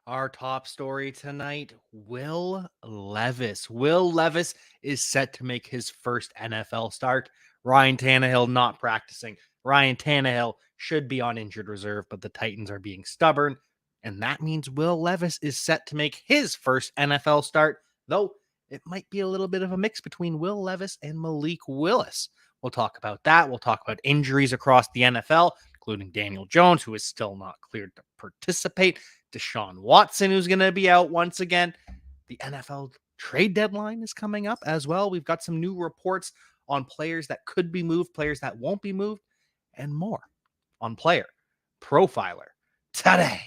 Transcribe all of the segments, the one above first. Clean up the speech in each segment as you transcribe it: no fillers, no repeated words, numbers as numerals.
Our top story tonight, Will Levis. Will Levis is set to make his first NFL start. Ryan Tannehill not practicing. Ryan Tannehill should be on injured reserve, but the Titans are being stubborn. And that means Will Levis is set to make his first NFL start, though it might be a little bit of a mix between Will Levis and Malik Willis. We'll talk about that. We'll talk about injuries across the NFL, including Daniel Jones, who is still not cleared to participate. Deshaun Watson, who's going to be out once again. The NFL trade deadline is coming up as well. We've got some new reports on players that could be moved, players that won't be moved, and more on Player Profiler Today.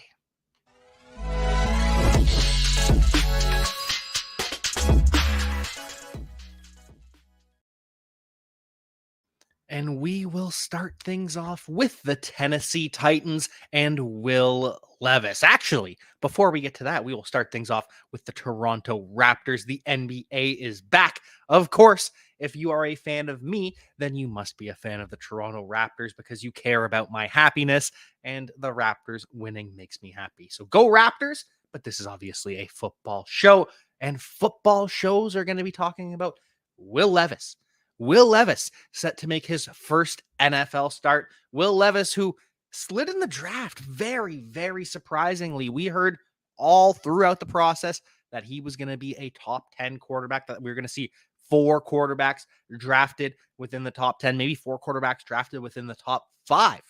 And we will start things off with the Tennessee Titans and Will Levis. Actually, before we get to that, we will start things off with the Toronto Raptors. The NBA is back. Of course, if you are a fan of me, then you must be a fan of the Toronto Raptors because you care about my happiness, and the Raptors winning makes me happy. So go Raptors, but this is obviously a football show, and football shows are going to be talking about Will Levis. Will Levis set to make his first NFL start. Will Levis, who slid in the draft very, very surprisingly. We heard all throughout the process that he was going to be a top 10 quarterback, that we were going to see 4 quarterbacks drafted within the top 10, maybe 4 quarterbacks drafted within the top 5.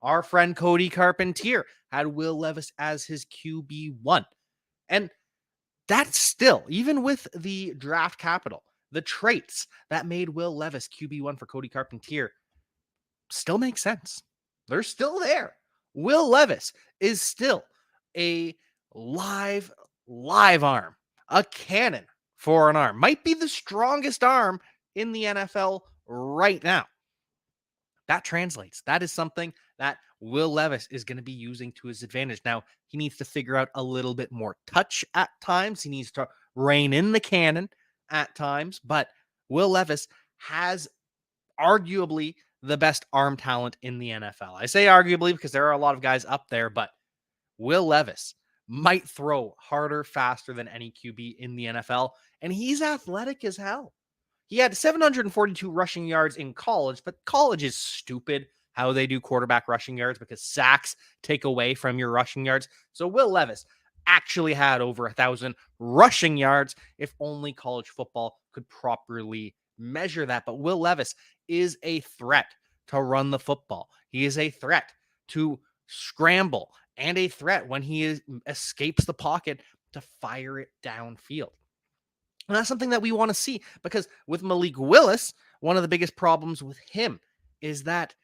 Our friend Cody Carpentier had Will Levis as his QB1. And that's still, even with the draft capital, the traits that made Will Levis QB1 for Cody Carpentier still make sense. They're still there. Will Levis is still a live arm, a cannon for an arm. Might be the strongest arm in the NFL right now. That translates. That is something that Will Levis is going to be using to his advantage. Now, he needs to figure out a little bit more touch at times. He needs to rein in the cannon at times, but Will Levis has arguably the best arm talent in the NFL. I say arguably because there are a lot of guys up there, but Will Levis might throw harder, faster than any QB in the NFL, and he's athletic as hell. He had 742 rushing yards in college, but college is stupid how they do quarterback rushing yards because sacks take away from your rushing yards. So Will Levis actually had over 1,000 rushing yards if only college football could properly measure that. But Will Levis is a threat to run the football. He is a threat to scramble and a threat when he escapes the pocket to fire it downfield. And that's something that we want to see because with Malik Willis, one of the biggest problems with him is that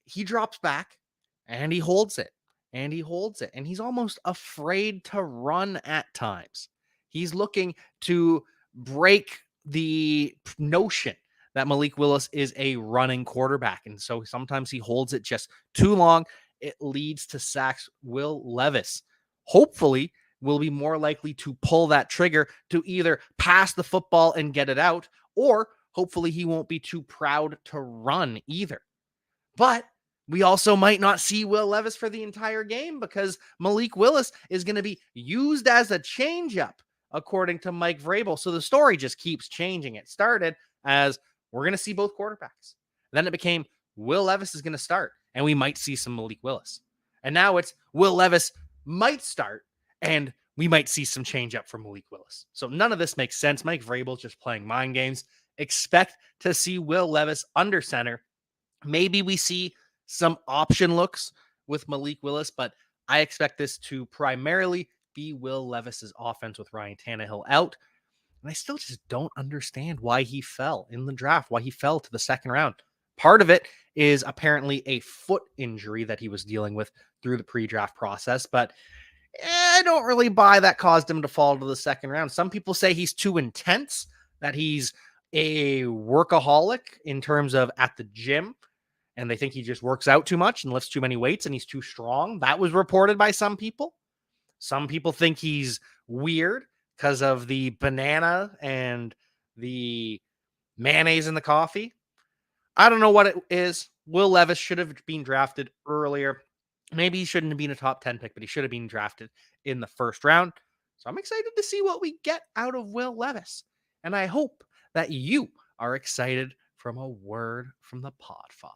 he drops back and he holds it. And he holds it. And he's almost afraid to run at times. He's looking to break the notion that Malik Willis is a running quarterback. And so sometimes he holds it just too long. It leads to sacks. Will Levis, hopefully, will be more likely to pull that trigger to either pass the football and get it out, or hopefully he won't be too proud to run either. But we also might not see Will Levis for the entire game because Malik Willis is going to be used as a changeup, according to Mike Vrabel. So the story just keeps changing. It started as we're going to see both quarterbacks. Then it became Will Levis is going to start, and we might see some Malik Willis. And now it's Will Levis might start, and we might see some changeup from Malik Willis. So none of this makes sense. Mike Vrabel's just playing mind games. Expect to see Will Levis under center. Maybe we see some option looks with Malik Willis, but I expect this to primarily be Will Levis's offense with Ryan Tannehill out. And I still just don't understand why he fell in the draft, why he fell to the second round. Part of it is apparently a foot injury that he was dealing with through the pre-draft process, but I don't really buy that caused him to fall to the second round. Some people say he's too intense, that he's a workaholic in terms of at the gym, and they think he just works out too much and lifts too many weights and he's too strong. That was reported by some people. Some people think he's weird because of the banana and the mayonnaise in the coffee. I don't know what it is. Will Levis should have been drafted earlier. Maybe he shouldn't have been a top 10 pick, but he should have been drafted in the first round. So I'm excited to see what we get out of Will Levis. And I hope that you are excited from a word from the Podfather.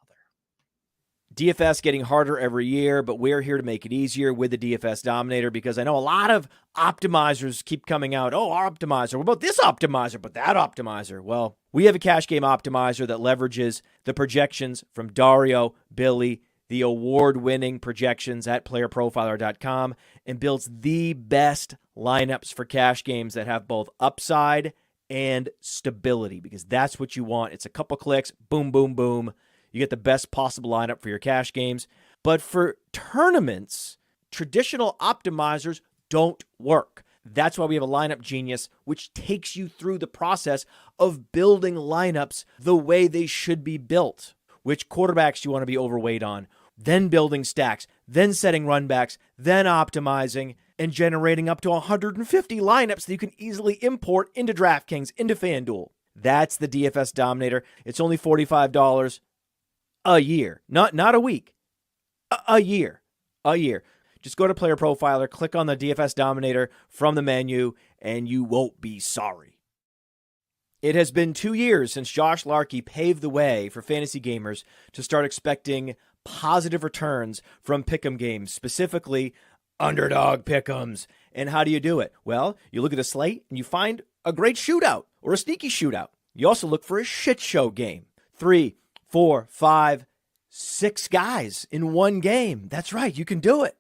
DFS getting harder every year, but we're here to make it easier with the DFS Dominator, because I know a lot of optimizers keep coming out. Oh, our optimizer. What about this optimizer? But that optimizer. Well, we have a cash game optimizer that leverages the projections from Dario, Billy, the award-winning projections at PlayerProfiler.com, and builds the best lineups for cash games that have both upside and stability, because that's what you want. It's a couple clicks, boom, boom, boom. You get the best possible lineup for your cash games. But for tournaments, traditional optimizers don't work. That's why we have a Lineup Genius, which takes you through the process of building lineups the way they should be built. Which quarterbacks you want to be overweight on, then building stacks, then setting runbacks, then optimizing, and generating up to 150 lineups that you can easily import into DraftKings, into FanDuel. That's the DFS Dominator. It's only $45 a year, not a week, a year. Just go to Player Profiler, click on the DFS Dominator from the menu, and you won't be sorry. It has been 2 years since Josh Larkey paved the way for fantasy gamers to start expecting positive returns from pick'em games, specifically underdog pick'ems. And how do you do it? Well, you look at a slate and you find a great shootout or a sneaky shootout. You also look for a shit show game. 3, 4, 5, 6 guys in one game. That's right. You can do it.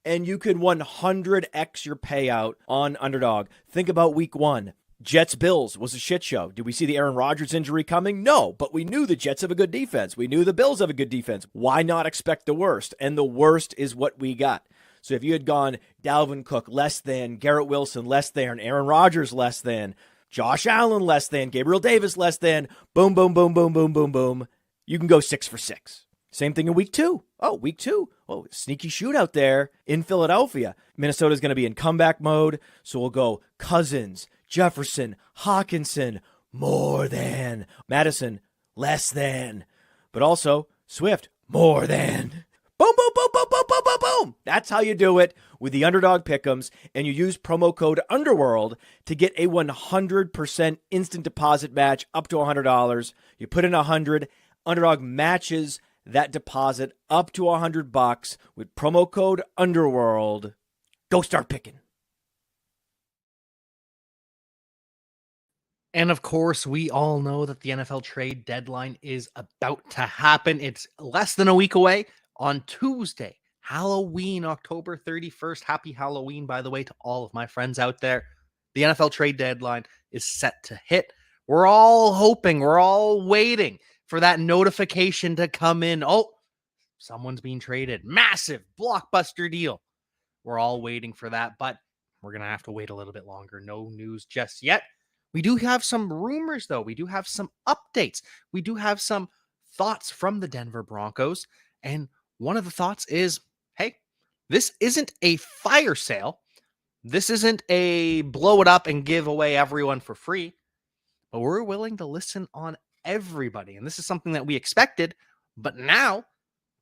And you can 100x your payout on underdog. Think about week 1. Jets-Bills was a shit show. Did we see the Aaron Rodgers injury coming? No, but we knew the Jets have a good defense. We knew the Bills have a good defense. Why not expect the worst? And the worst is what we got. So if you had gone Dalvin Cook less than, Garrett Wilson less than, Aaron Rodgers less than, Josh Allen less than, Gabriel Davis less than, boom, boom, boom, boom, boom, boom, boom, you can go 6 for 6. Same thing in week 2. Week 2. Sneaky shootout there in Philadelphia. Minnesota's going to be in comeback mode, so we'll go Cousins, Jefferson, Hawkinson, more than. Madison, less than. But also, Swift, more than. Boom, boom, boom, boom, boom, boom, boom, boom. That's how you do it with the underdog pick'ems, and you use promo code UNDERWORLD to get a 100% instant deposit match up to $100. You put in $100, Underdog matches that deposit up to $100 with promo code UNDERWORLD. Go start picking. And of course, we all know that the NFL trade deadline is about to happen. It's less than a week away on Tuesday, Halloween, October 31st. Happy Halloween, by the way, to all of my friends out there. The NFL trade deadline is set to hit. We're all hoping, we're all waiting for that notification to come in. Oh, someone's being traded. Massive blockbuster deal. We're all waiting for that, but we're going to have to wait a little bit longer. No news just yet. We do have some rumors, though. We do have some updates. We do have some thoughts from the Denver Broncos. And one of the thoughts is, hey, this isn't a fire sale. This isn't a blow it up and give away everyone for free. But we're willing to listen on everybody. And this is something that we expected. But now,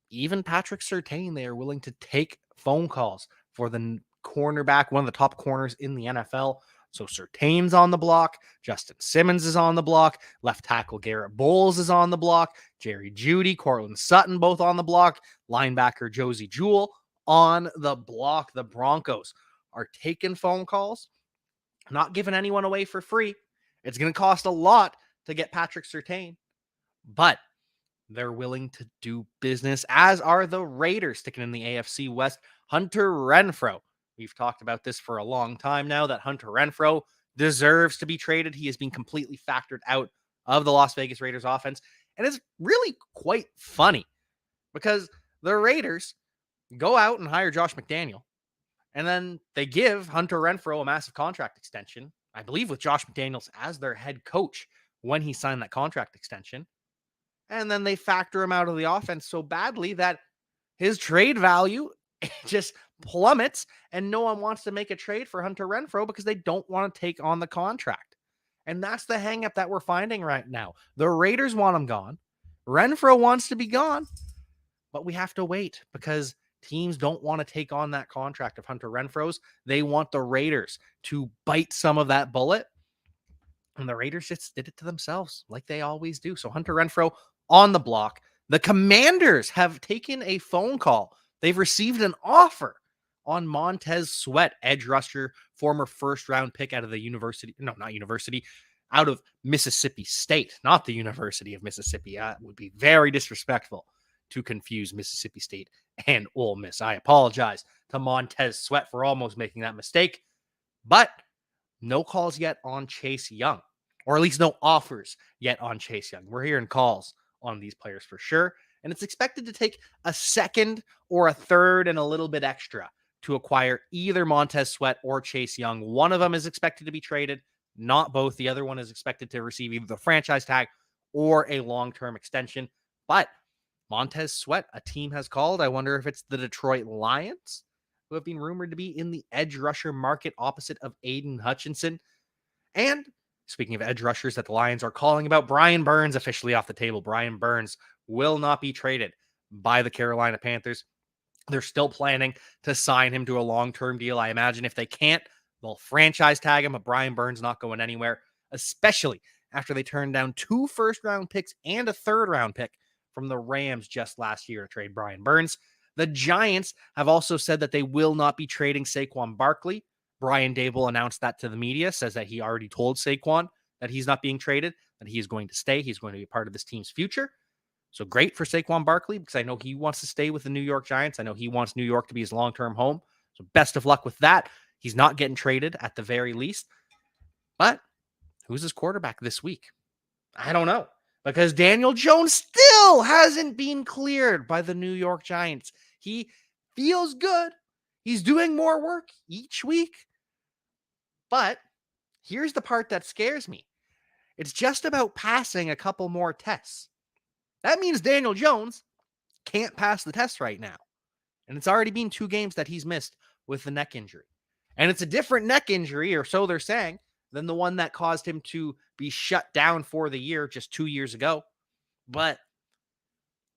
even Patrick Surtain, they are willing to take phone calls for the cornerback, one of the top corners in the NFL. So Surtain's on the block. Justin Simmons is on the block. Left tackle Garrett Bowles is on the block. Jerry Jeudy, Cortland Sutton, both on the block. Linebacker Josie Jewell on the block. The Broncos are taking phone calls, not giving anyone away for free. It's going to cost a lot to get Patrick Surtain, but they're willing to do business, as are the Raiders sticking in the AFC West. Hunter Renfrow. We've talked about this for a long time now, that Hunter Renfrow deserves to be traded. He has been completely factored out of the Las Vegas Raiders offense. And it's really quite funny because the Raiders go out and hire Josh McDaniel, and then they give Hunter Renfrow a massive contract extension, I believe with Josh McDaniels as their head coach when he signed that contract extension. And then they factor him out of the offense so badly that his trade value just plummets, and no one wants to make a trade for Hunter Renfrow because they don't want to take on the contract. And that's the hang up that we're finding right now. The Raiders want him gone. Renfrow wants to be gone, but we have to wait because Teams don't want to take on that contract of Hunter Renfro's. They want the Raiders to bite some of that bullet. And the Raiders just did it to themselves like they always do. So Hunter Renfrow on the block. The Commanders have taken a phone call. They've received an offer on Montez Sweat, edge rusher, former first-round pick out of the out of Mississippi State, not the University of Mississippi. That would be very disrespectful to confuse Mississippi State and Ole Miss. I apologize to Montez Sweat for almost making that mistake, but no calls yet on Chase Young, or at least no offers yet on Chase Young. We're hearing calls on these players for sure, and it's expected to take a second or a third and a little bit extra to acquire either Montez Sweat or Chase Young. One of them is expected to be traded, not both. The other one is expected to receive either the franchise tag or a long-term extension. But Montez Sweat, a team has called. I wonder if it's the Detroit Lions, who have been rumored to be in the edge rusher market opposite of Aiden Hutchinson. And speaking of edge rushers that the Lions are calling about, Brian Burns officially off the table. Brian Burns will not be traded by the Carolina Panthers. They're still planning to sign him to a long-term deal. I imagine if they can't, they'll franchise tag him, but Brian Burns not going anywhere, especially after they turned down 2 first-round picks and a third-round pick from the Rams just last year to trade Brian Burns. The Giants have also said that they will not be trading Saquon Barkley. Brian Dable announced that to the media, says that he already told Saquon that he's not being traded, that he is going to stay. He's going to be part of this team's future. So great for Saquon Barkley, because I know he wants to stay with the New York Giants. I know he wants New York to be his long-term home. So best of luck with that. He's not getting traded at the very least. But who's his quarterback this week? I don't know, because Daniel Jones still hasn't been cleared by the New York Giants. He feels good. He's doing more work each week. But here's the part that scares me. It's just about passing a couple more tests. That means Daniel Jones can't pass the test right now. And it's already been 2 games that he's missed with the neck injury. And it's a different neck injury, or so they're saying, than the one that caused him to be shut down for the year just 2 years ago. But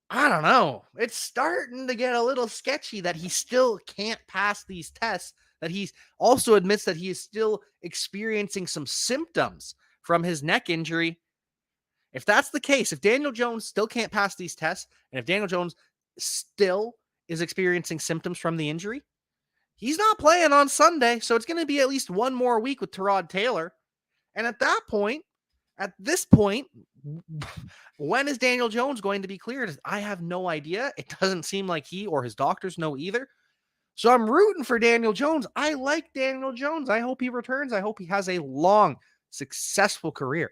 I don't know. It's starting to get a little sketchy that he still can't pass these tests, that he also admits that he is still experiencing some symptoms from his neck injury. If that's the case, if Daniel Jones still can't pass these tests, and if Daniel Jones still is experiencing symptoms from the injury, he's not playing on Sunday. So it's going to be at least one more week with Tyrod Taylor. And at this point, when is Daniel Jones going to be cleared? I have no idea. It doesn't seem like he or his doctors know either. So I'm rooting for Daniel Jones. I like Daniel Jones. I hope he returns. I hope he has a long, successful career.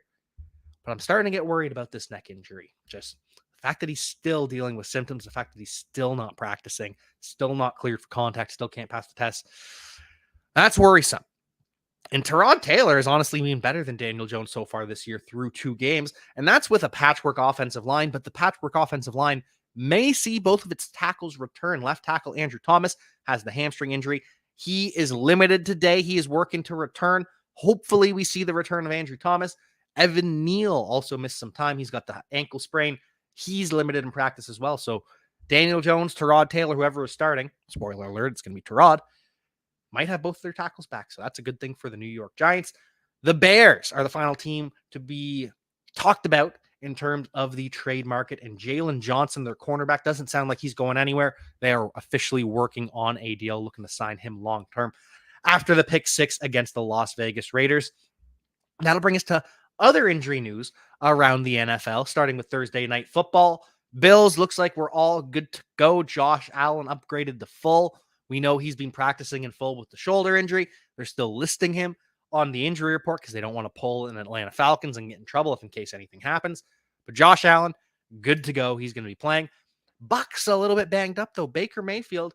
But I'm starting to get worried about this neck injury. Just the fact that he's still dealing with symptoms, the fact that he's still not practicing, still not cleared for contact, still can't pass the test. That's worrisome. And Tyrod Taylor has honestly been better than Daniel Jones so far this year through 2 games. And that's with a patchwork offensive line. But the patchwork offensive line may see both of its tackles return. Left tackle Andrew Thomas has the hamstring injury. He is limited today. He is working to return. Hopefully we see the return of Andrew Thomas. Evan Neal also missed some time. He's got the ankle sprain. He's limited in practice as well. So Daniel Jones, Tyrod Taylor, whoever is starting, spoiler alert, it's going to be Tyrod, might have both their tackles back. So that's a good thing for the New York Giants. The Bears are the final team to be talked about in terms of the trade market. And Jalen Johnson, their cornerback, doesn't sound like he's going anywhere. They are officially working on a deal, looking to sign him long-term after the pick 6 against the Las Vegas Raiders. That'll bring us to other injury news around the NFL, starting with Thursday Night Football. Bills, looks like we're all good to go. Josh Allen upgraded to full. We know he's been practicing in full with the shoulder injury. They're still listing him on the injury report because they don't want to pull an Atlanta Falcons and get in trouble if in case anything happens. But Josh Allen, good to go. He's going to be playing. Bucks a little bit banged up, though. Baker Mayfield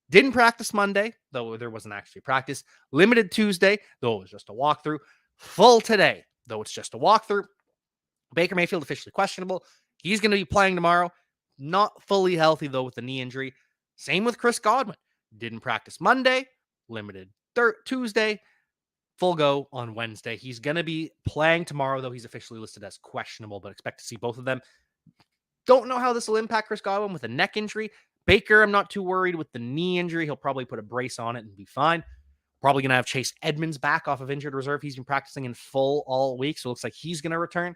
didn't practice Monday, though there wasn't actually practice. Limited Tuesday, though it was just a walkthrough. Full today, though it's just a walkthrough. Baker Mayfield officially questionable. He's going to be playing tomorrow. Not fully healthy, though, with the knee injury. Same with Chris Godwin. Didn't practice Monday. Limited Tuesday. Full go on Wednesday. He's going to be playing tomorrow, though he's officially listed as questionable, but expect to see both of them. Don't know how this will impact Chris Godwin with a neck injury, Baker, I'm not too worried with the knee injury. He'll probably put a brace on it and be fine. Probably going to have Chase Edmonds back off of injured reserve. He's been practicing in full all week, so it looks like he's going to return.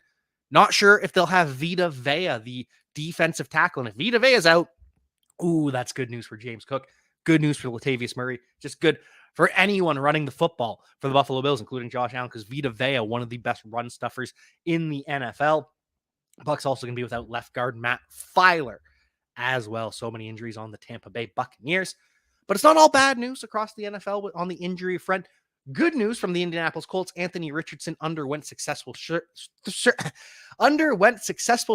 Not sure if they'll have Vita Vea, the defensive tackle. And if Vita Vea's out, ooh, that's good news for James Cook. Good news for Latavius Murray. Just good for anyone running the football for the Buffalo Bills, including Josh Allen, because Vita Vea, one of the best run stuffers in the NFL. Bucks also going to be without left guard Matt Filer as well. So many injuries on the Tampa Bay Buccaneers. But it's not all bad news across the NFL on the injury front. Good news from the Indianapolis Colts. Anthony Richardson underwent successful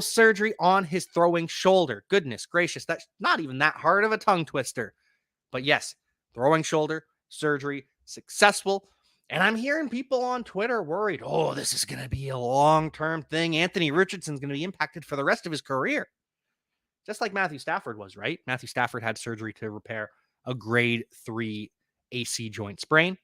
surgery on his throwing shoulder. Goodness gracious, that's not even that hard of a tongue twister. But yes, throwing shoulder surgery successful. And I'm hearing people on Twitter worried, oh, this is going to be a long-term thing. Anthony Richardson's going to be impacted for the rest of his career. Just like Matthew Stafford was, right? Matthew Stafford had surgery to repair a grade 3 AC joint sprain.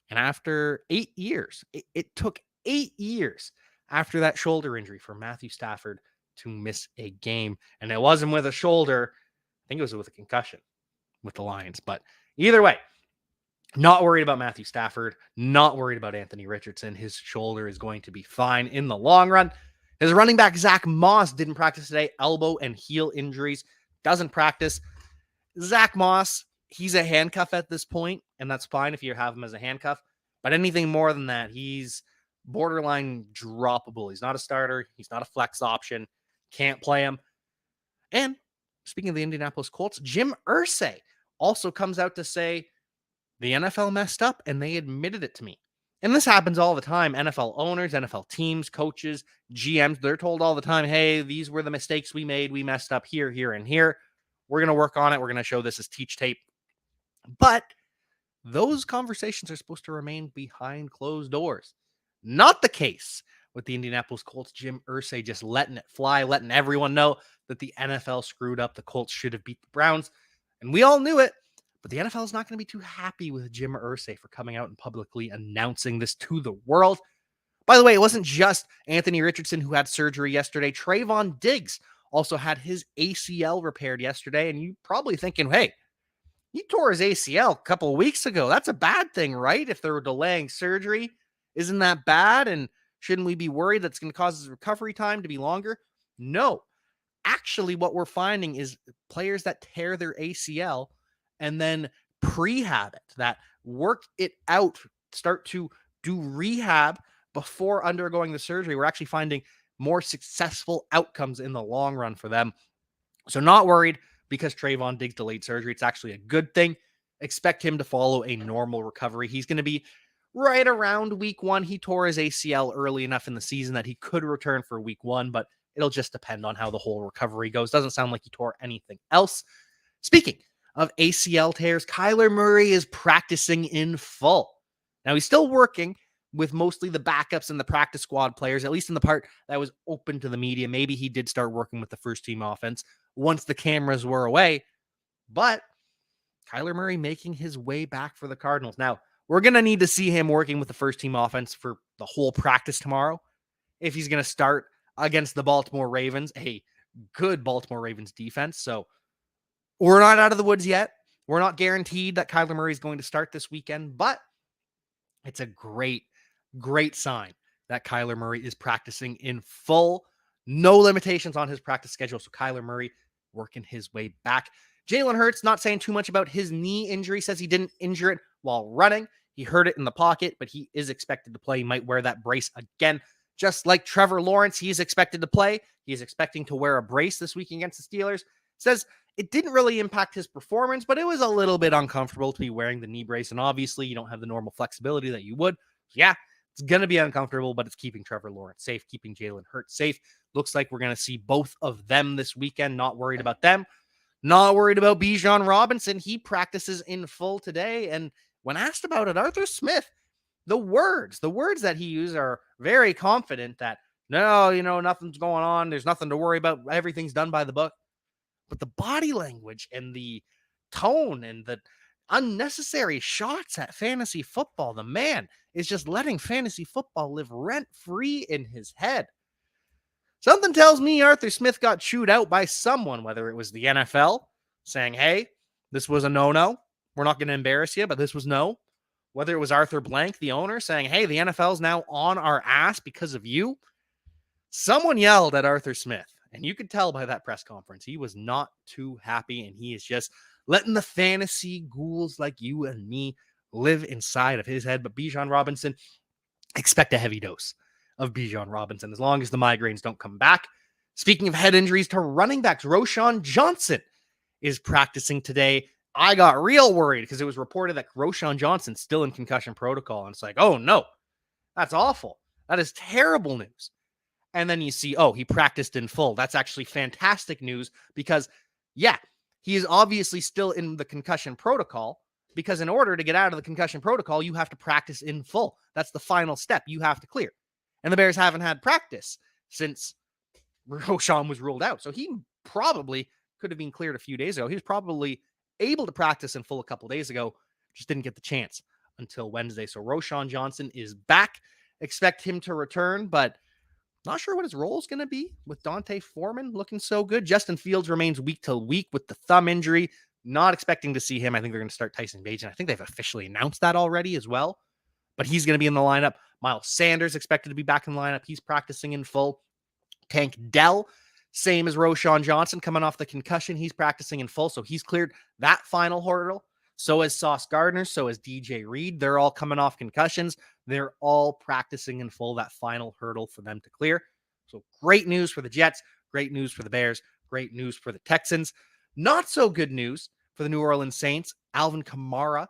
And after 8 years, it took 8 years after that shoulder injury for Matthew Stafford to miss a game. And it wasn't with a shoulder. I think it was with a concussion with the Lions. But either way, not worried about Matthew Stafford, not worried about Anthony Richardson. His shoulder is going to be fine in the long run. His running back, Zach Moss, didn't practice today. Elbow and heel injuries. Doesn't practice. Zach Moss, he's a handcuff at this point, and that's fine if you have him as a handcuff. But anything more than that, he's borderline droppable. He's not a starter. He's not a flex option. Can't play him. And speaking of the Indianapolis Colts, Jim Irsay also comes out to say the NFL messed up, and they admitted it to me. And this happens all the time. NFL owners, NFL teams, coaches, GMs, they're told all the time, hey, these were the mistakes we made. We messed up here, here, and here. We're going to work on it. We're going to show this as teach tape. But those conversations are supposed to remain behind closed doors. Not the case with the Indianapolis Colts. Jim Irsay just letting it fly, letting everyone know that the NFL screwed up. The Colts should have beat the Browns. And we all knew it. But the NFL is not going to be too happy with Jim Irsay for coming out and publicly announcing this to the world. By the way, it wasn't just Anthony Richardson who had surgery yesterday. Trayvon Diggs also had his ACL repaired yesterday. And you're probably thinking, hey, he tore his ACL a couple of weeks ago. That's a bad thing, right? If they're delaying surgery, isn't that bad? And shouldn't we be worried that's going to cause his recovery time to be longer? No. Actually, what we're finding is players that tear their ACL and then prehab it, that work it out, start to do rehab before undergoing the surgery. We're actually finding more successful outcomes in the long run for them. So not worried because Trayvon Diggs delayed surgery. It's actually a good thing. Expect him to follow a normal recovery. He's going to be right around week 1. He tore his ACL early enough in the season that he could return for week 1, but it'll just depend on how the whole recovery goes. Doesn't sound like he tore anything else. Speaking of ACL tears, Kyler Murray is practicing in full. Now, he's still working with mostly the backups and the practice squad players, at least in the part that was open to the media. Maybe he did start working with the first team offense once the cameras were away. But Kyler Murray making his way back for the Cardinals. Now, we're going to need to see him working with the first team offense for the whole practice tomorrow. If he's going to start against the Baltimore Ravens, a good Baltimore Ravens defense. So we're not out of the woods yet. We're not guaranteed that Kyler Murray is going to start this weekend, but it's a great sign that Kyler Murray is practicing in full. No limitations on his practice schedule. So Kyler Murray working his way back. Jalen Hurts not saying too much about his knee injury, says he didn't injure it while running. He hurt it in the pocket, but he is expected to play. He might wear that brace again. Just like Trevor Lawrence, he is expected to play. He is expecting to wear a brace this week against the Steelers. Says it didn't really impact his performance, but it was a little bit uncomfortable to be wearing the knee brace. And obviously, you don't have the normal flexibility that you would. Yeah, it's going to be uncomfortable, but it's keeping Trevor Lawrence safe, keeping Jalen Hurts safe. Looks like we're going to see both of them this weekend. Not worried about them. Not worried about Bijan Robinson. He practices in full today. And when asked about it, Arthur Smith, the words that he used are very confident that, no, nothing's going on. There's nothing to worry about. Everything's done by the book. But the body language and the tone and the unnecessary shots at fantasy football, the man is just letting fantasy football live rent-free in his head. Something tells me Arthur Smith got chewed out by someone, whether it was the NFL saying, hey, this was a no-no. We're not going to embarrass you, but this was no. Whether it was Arthur Blank, the owner, saying, hey, the NFL is now on our ass because of you. Someone yelled at Arthur Smith, and you could tell by that press conference, he was not too happy, and he is just letting the fantasy ghouls like you and me live inside of his head. But Bijan Robinson, expect a heavy dose of Bijan Robinson as long as the migraines don't come back. Speaking of head injuries to running backs, Roschon Johnson is practicing today. I got real worried because it was reported that Roschon Johnson's still in concussion protocol. And it's like, oh no, that's awful. That is terrible news. And then you see, oh, he practiced in full. That's actually fantastic news because, yeah, he is obviously still in the concussion protocol because in order to get out of the concussion protocol, you have to practice in full. That's the final step you have to clear. And the Bears haven't had practice since Roschon was ruled out. So he probably could have been cleared a few days ago. He was probably able to practice in full a couple days ago, just didn't get the chance until Wednesday. So Roschon Johnson is back. Expect him to return, but not sure what his role is going to be with Dante Foreman looking so good. Justin Fields remains week to week with the thumb injury. Not expecting to see him. I think they're going to start Tyson Bagent. I think they've officially announced that already as well, but he's going to be in the lineup. Miles Sanders expected to be back in the lineup. He's practicing in full. Tank Dell, same as Roschon Johnson, coming off the concussion. He's practicing in full, so he's cleared that final hurdle. So is Sauce Gardner, so is DJ Reed. They're all coming off concussions. They're all practicing in full, that final hurdle for them to clear. So great news for the Jets, great news for the Bears, great news for the Texans. Not so good news for the New Orleans Saints. Alvin Kamara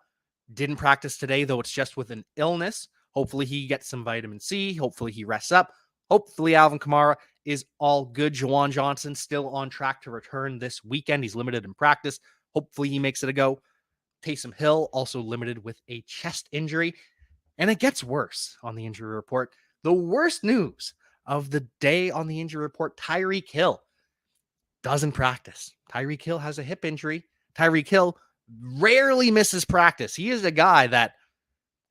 didn't practice today, though it's just with an illness. Hopefully he gets some vitamin C. Hopefully he rests up. Hopefully Alvin Kamara is all good. Juwan Johnson still on track to return this weekend. He's limited in practice. Hopefully he makes it a go. Taysom Hill also limited with a chest injury. And it gets worse on the injury report. The worst news of the day on the injury report, Tyreek Hill doesn't practice. Tyreek Hill has a hip injury. Tyreek Hill rarely misses practice. He is a guy that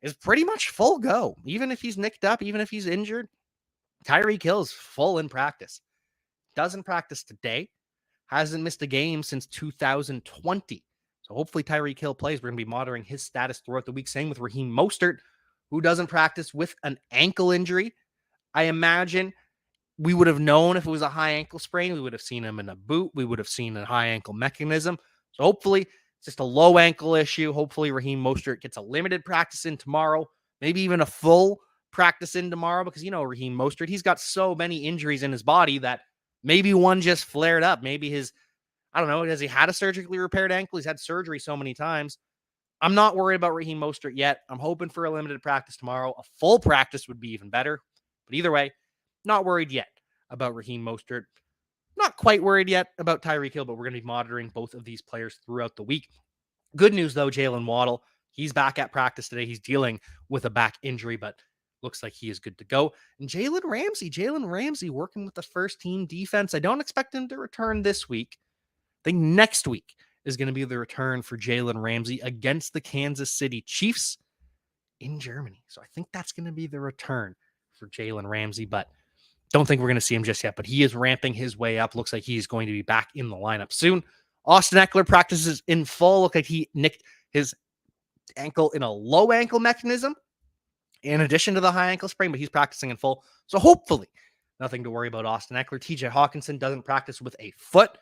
is pretty much full go. Even if he's nicked up, even if he's injured, Tyreek Hill is full in practice. Doesn't practice today. Hasn't missed a game since 2020. So hopefully Tyreek Hill plays. We're going to be monitoring his status throughout the week. Same with Raheem Mostert, who doesn't practice with an ankle injury. I imagine we would have known if it was a high ankle sprain. We would have seen him in a boot. We would have seen a high ankle mechanism. So hopefully it's just a low ankle issue. Hopefully Raheem Mostert gets a limited practice in tomorrow, maybe even a full practice in tomorrow, because, you know, Raheem Mostert, he's got so many injuries in his body that maybe one just flared up. Maybe I don't know, has he had a surgically repaired ankle? He's had surgery so many times. I'm not worried about Raheem Mostert yet. I'm hoping for a limited practice tomorrow. A full practice would be even better. But either way, not worried yet about Raheem Mostert. Not quite worried yet about Tyreek Hill, but we're going to be monitoring both of these players throughout the week. Good news, though, Jalen Waddle. He's back at practice today. He's dealing with a back injury, but looks like he is good to go. And Jalen Ramsey working with the first team defense. I don't expect him to return this week. I think next week is going to be the return for Jalen Ramsey against the Kansas City Chiefs in Germany. So I think that's going to be the return for Jalen Ramsey, but don't think we're going to see him just yet. But he is ramping his way up. Looks like he's going to be back in the lineup soon. Austin Eckler practices in full. Look like he nicked his ankle in a low ankle mechanism in addition to the high ankle sprain, but he's practicing in full. So hopefully nothing to worry about Austin Eckler. TJ Hawkinson doesn't practice with a foot.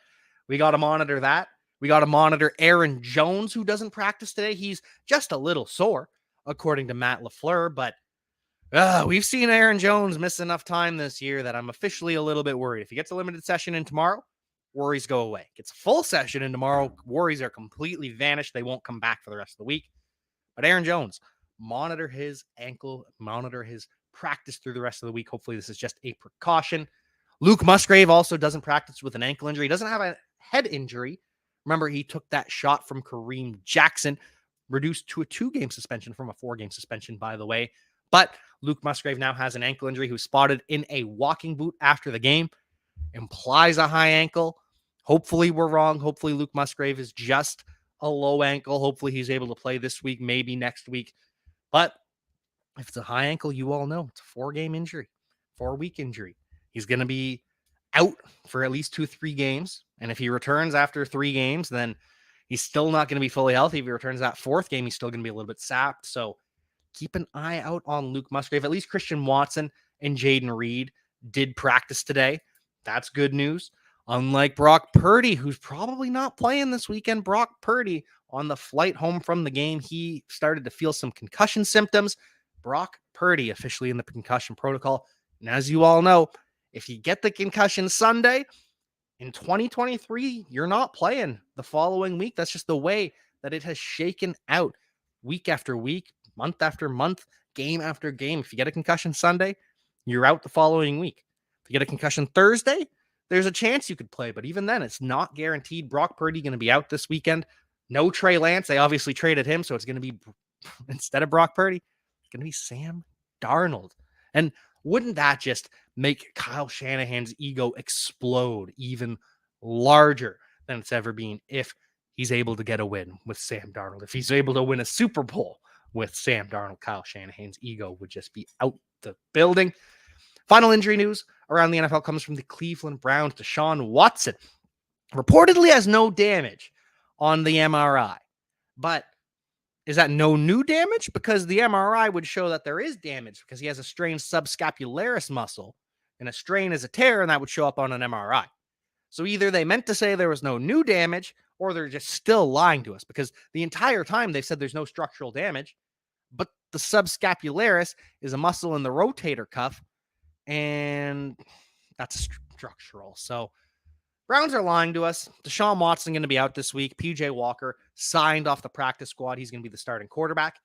We got to monitor that. We got to monitor Aaron Jones, who doesn't practice today. He's just a little sore, according to Matt LaFleur, but we've seen Aaron Jones miss enough time this year that I'm officially a little bit worried. If he gets a limited session in tomorrow, worries go away. Gets a full session in tomorrow, worries are completely vanished. They won't come back for the rest of the week. But Aaron Jones, monitor his ankle, monitor his practice through the rest of the week. Hopefully this is just a precaution. Luke Musgrave also doesn't practice with an ankle injury. He doesn't have a head injury. Remember, he took that shot from Kareem Jackson, reduced to a 2-game suspension from a 4-game suspension, by the way. But Luke Musgrave now has an ankle injury. He was spotted in a walking boot after the game. Implies a high ankle. Hopefully we're wrong. Hopefully Luke Musgrave is just a low ankle. Hopefully he's able to play this week, maybe next week. But if it's a high ankle, you all know it's a 4-game injury, 4-week injury. He's going to be out for at least 2-3 games. And if he returns after 3 games, then He's still not going to be fully healthy. If he returns that fourth game, he's still going to be a little bit sapped. So keep an eye out on Luke Musgrave. At least Christian Watson and Jaden Reed did practice today. That's good news. Unlike Brock Purdy, who's probably not playing this weekend, Brock Purdy, on the flight home from the game, he started to feel some concussion symptoms. Brock Purdy officially in the concussion protocol. And as you all know, if you get the concussion Sunday, in 2023, you're not playing the following week. That's just the way that it has shaken out week after week, month after month, game after game. If you get a concussion Sunday, you're out the following week. If you get a concussion Thursday, there's a chance you could play, but even then, it's not guaranteed. Brock Purdy going to be out this weekend. No Trey Lance. They obviously traded him, so it's going to be, instead of Brock Purdy, it's going to be Sam Darnold. And wouldn't that just make Kyle Shanahan's ego explode even larger than it's ever been if he's able to get a win with Sam Darnold? If he's able to win a Super Bowl with Sam Darnold, Kyle Shanahan's ego would just be out the building. Final injury news around the NFL comes from the Cleveland Browns. Deshaun Watson reportedly has no damage on the MRI. But is that no new damage? Because the MRI would show that there is damage because he has a strained subscapularis muscle, and a strain is a tear, and that would show up on an MRI. So either they meant to say there was no new damage, or they're just still lying to us, because the entire time they've said there's no structural damage, but the subscapularis is a muscle in the rotator cuff, and that's structural. So Browns are lying to us. Deshaun Watson going to be out this week. PJ Walker signed off the practice squad. He's going to be the starting quarterback.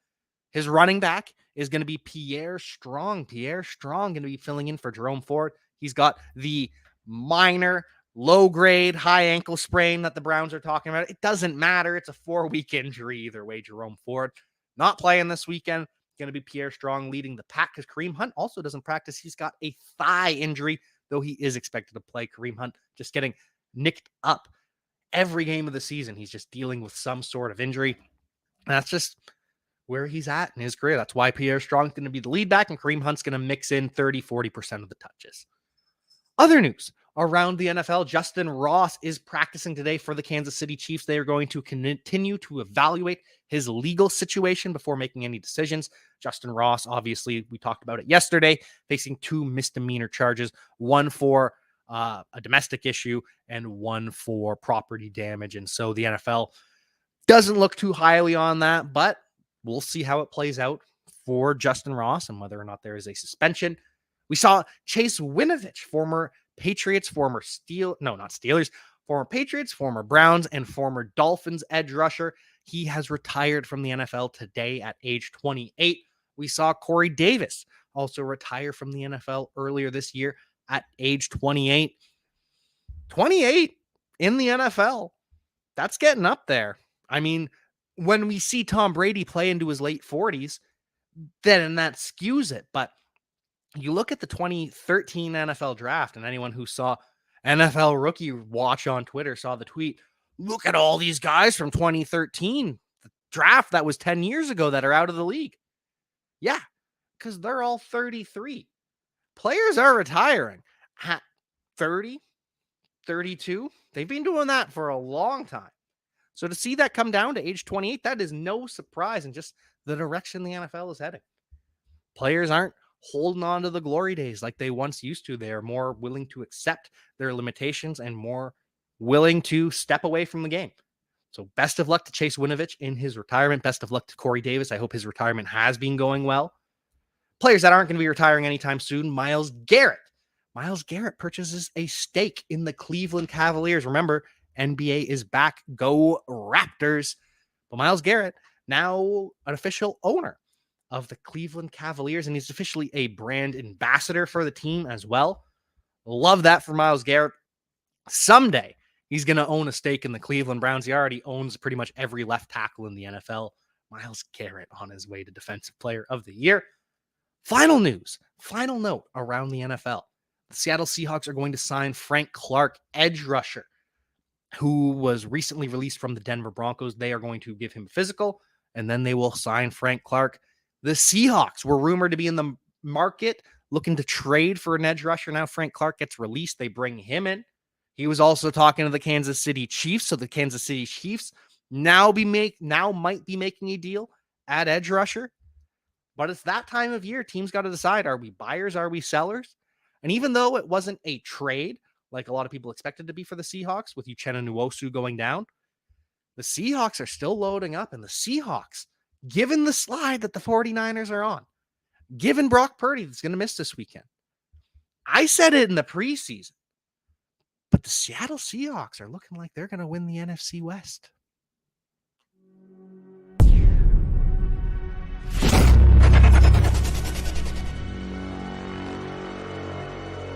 His running back is going to be Pierre Strong. Pierre Strong going to be filling in for Jerome Ford. He's got the minor, low-grade, high ankle sprain that the Browns are talking about. It doesn't matter. It's a 4-week injury either way. Jerome Ford not playing this weekend. Going to be Pierre Strong leading the pack because Kareem Hunt also doesn't practice. He's got a thigh injury, though he is expected to play. Kareem Hunt just getting nicked up every game of the season. He's just dealing with some sort of injury. And that's just where he's at in his career. That's why Pierre Strong's going to be the lead back, and Kareem Hunt's going to mix in 30-40% of the touches. Other news around the NFL, Justin Ross is practicing today for the Kansas City Chiefs. They are going to continue to evaluate his legal situation before making any decisions. Justin Ross, obviously, we talked about it yesterday, facing 2 misdemeanor charges, one for a domestic issue and one for property damage. And so the NFL doesn't look too highly on that, but we'll see how it plays out for Justin Ross and whether or not there is a suspension. We saw Chase Winovich, former Patriots, former Patriots, former Browns, and former Dolphins edge rusher. He has retired from the NFL today at age 28. We saw Corey Davis also retire from the NFL earlier this year at age 28. 28 in the NFL. That's getting up there. I mean, when we see Tom Brady play into his late 40s, then that skews it. But you look at the 2013 NFL draft, and anyone who saw NFL Rookie Watch on Twitter saw the tweet, look at all these guys from 2013, the draft that was 10 years ago that are out of the league. Yeah, because they're all 33. Players are retiring at 30, 32. They've been doing that for a long time. So to see that come down to age 28, that is no surprise in just the direction the NFL is heading. Players aren't holding on to the glory days like they once used to. They are more willing to accept their limitations and more willing to step away from the game. So best of luck to Chase Winovich in his retirement. Best of luck to Corey Davis. I hope his retirement has been going well. Players that aren't going to be retiring anytime soon, Myles Garrett. Myles Garrett purchases a stake in the Cleveland Cavaliers. Remember, NBA is back. Go Raptors. But Myles Garrett, now an official owner of the Cleveland Cavaliers, and he's officially a brand ambassador for the team as well. Love that for Myles Garrett. Someday, he's going to own a stake in the Cleveland Browns. He already owns pretty much every left tackle in the NFL. Myles Garrett on his way to Defensive Player of the Year. Final news, final note around the NFL. The Seattle Seahawks are going to sign Frank Clark, edge rusher, who was recently released from the Denver Broncos. They are going to give him a physical, and then they will sign Frank Clark. The Seahawks were rumored to be in the market looking to trade for an edge rusher. Now Frank Clark gets released. They bring him in. He was also talking to the Kansas City Chiefs. So the Kansas City Chiefs now might be making a deal at edge rusher. But it's that time of year. Teams got to decide, are we buyers? Are we sellers? And even though it wasn't a trade like a lot of people expected to be for the Seahawks with Uchenna Nwosu going down, the Seahawks are still loading up. And the Seahawks, given the slide that the 49ers are on, given Brock Purdy that's going to miss this weekend, I said it in the preseason, but the Seattle Seahawks are looking like they're going to win the NFC West.